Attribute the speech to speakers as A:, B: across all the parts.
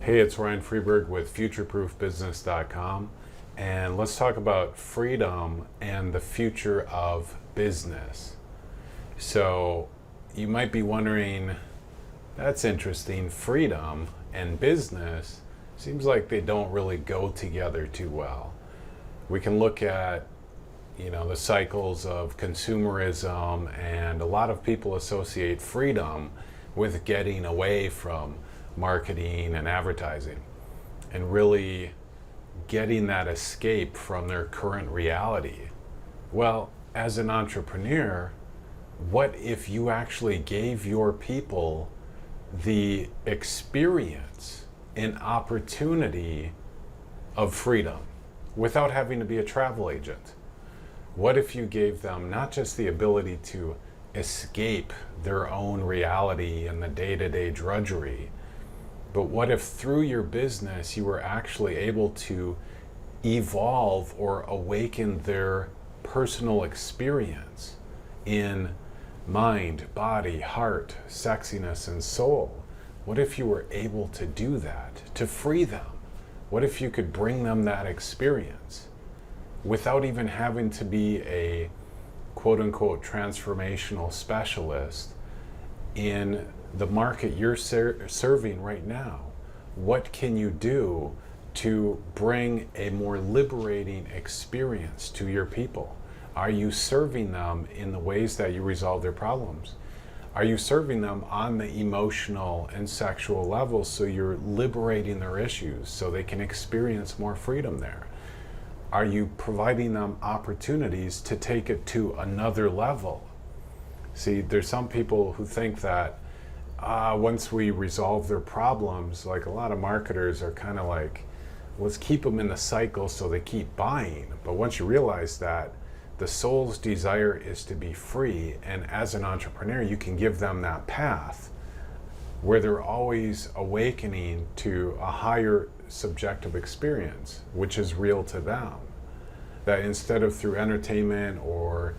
A: Hey, it's Ryan Freeberg with FutureProofBusiness.com, and let's talk about freedom and the future of business. So, you might be wondering, that's interesting. Freedom and business seems like they don't really go together too well. We can look at the cycles of consumerism, and a lot of people associate freedom with getting away from marketing and advertising and really getting that escape from their current reality. Well, as an entrepreneur, what if you actually gave your people the experience and opportunity of freedom without having to be a travel agent? What if you gave them not just the ability to escape their own reality and the day-to-day drudgery, but what if through your business you were actually able to evolve or awaken their personal experience in mind, body, heart, sexiness, and soul? What if you were able to do that, to free them? What if you could bring them that experience without even having to be a quote-unquote transformational specialist in the market you're serving right now? What can you do to bring a more liberating experience to your people? Are you serving them in the ways that you resolve their problems? Are you serving them on the emotional and sexual level so you're liberating their issues so they can experience more freedom there? Are you providing them opportunities to take it to another level? See, there's some people who think that once we resolve their problems, like a lot of marketers are kind of like, let's keep them in the cycle so they keep buying. But once you realize that the soul's desire is to be free, and as an entrepreneur, you can give them that path where they're always awakening to a higher subjective experience, which is real to them. That instead of through entertainment or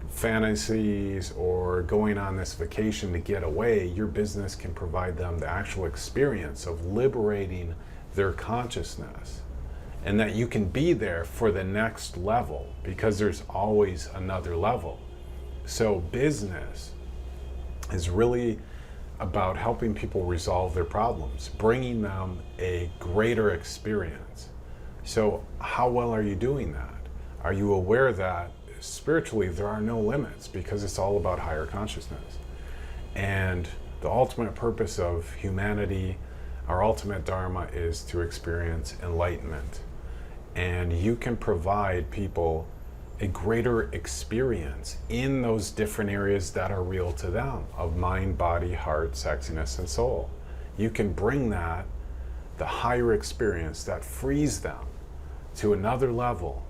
A: fantasies or going on this vacation to get away, your business can provide them the actual experience of liberating their consciousness, and that you can be there for the next level because there's always another level. So business is really about helping people resolve their problems, bringing them a greater experience. So how well are you doing that? Are you aware that spiritually there are no limits because it's all about higher consciousness? And the ultimate purpose of humanity, our ultimate dharma, is to experience enlightenment. And you can provide people a greater experience in those different areas that are real to them of mind, body, heart, sexiness, and soul. You can bring that, the higher experience that frees them to another level,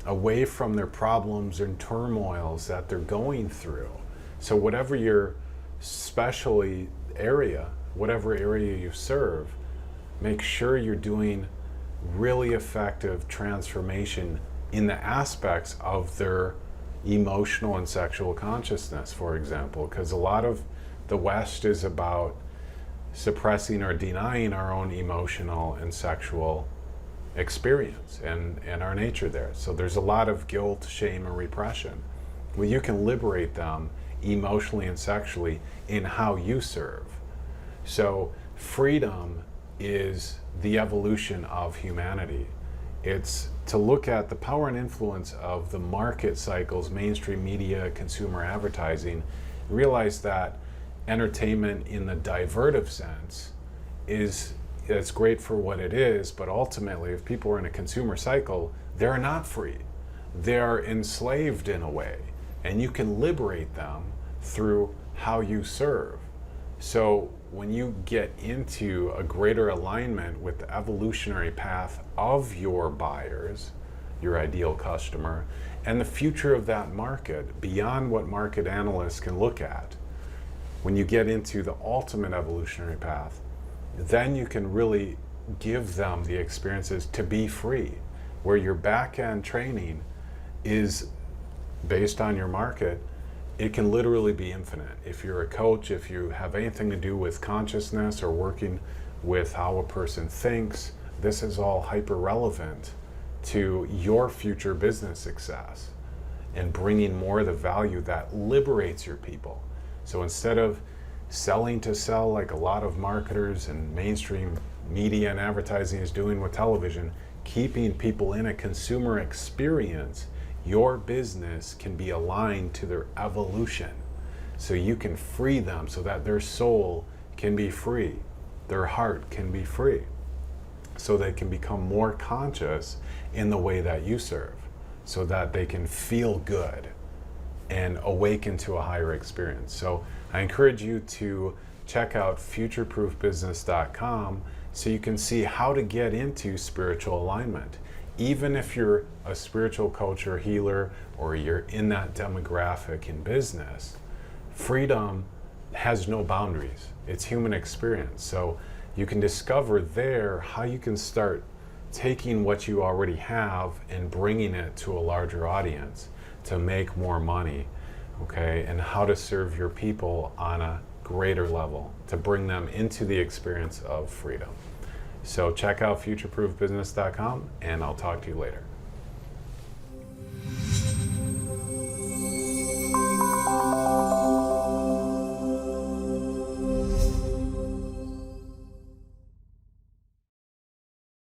A: away from their problems and turmoils that they're going through. So whatever your specialty area, whatever area you serve, make sure you're doing really effective transformation in the aspects of their emotional and sexual consciousness, for example, because a lot of the West is about suppressing or denying our own emotional and sexual experience and our nature there. So there's a lot of guilt, shame, and repression. Well, you can liberate them emotionally and sexually in how you serve. So freedom is the evolution of humanity. It's to look at the power and influence of the market cycles, mainstream media, consumer advertising, realize that entertainment in the divertive sense it's great for what it is, but ultimately if people are in a consumer cycle, they're not free. They're enslaved in a way, and you can liberate them through how you serve. So when you get into a greater alignment with the evolutionary path of your buyers, your ideal customer, and the future of that market beyond what market analysts can look at, when you get into the ultimate evolutionary path, then you can really give them the experiences to be free, where your back-end training is based on your market. It can literally be infinite. If you're a coach, if you have anything to do with consciousness or working with how a person thinks. This is all hyper relevant to your future business success and bringing more of the value that liberates your people. So instead of selling to sell like a lot of marketers and mainstream media and advertising is doing with television, keeping people in a consumer experience, your business can be aligned to their evolution. So you can free them so that their soul can be free, their heart can be free, so they can become more conscious in the way that you serve, so that they can feel good and awaken to a higher experience. So I encourage you to check out futureproofbusiness.com so you can see how to get into spiritual alignment. Even if you're a spiritual coach or healer, or you're in that demographic in business, freedom has no boundaries. It's human experience. So you can discover there how you can start taking what you already have and bringing it to a larger audience to make more money, okay? And how to serve your people on a greater level to bring them into the experience of freedom. So check out futureproofbusiness.com, and I'll talk to you later.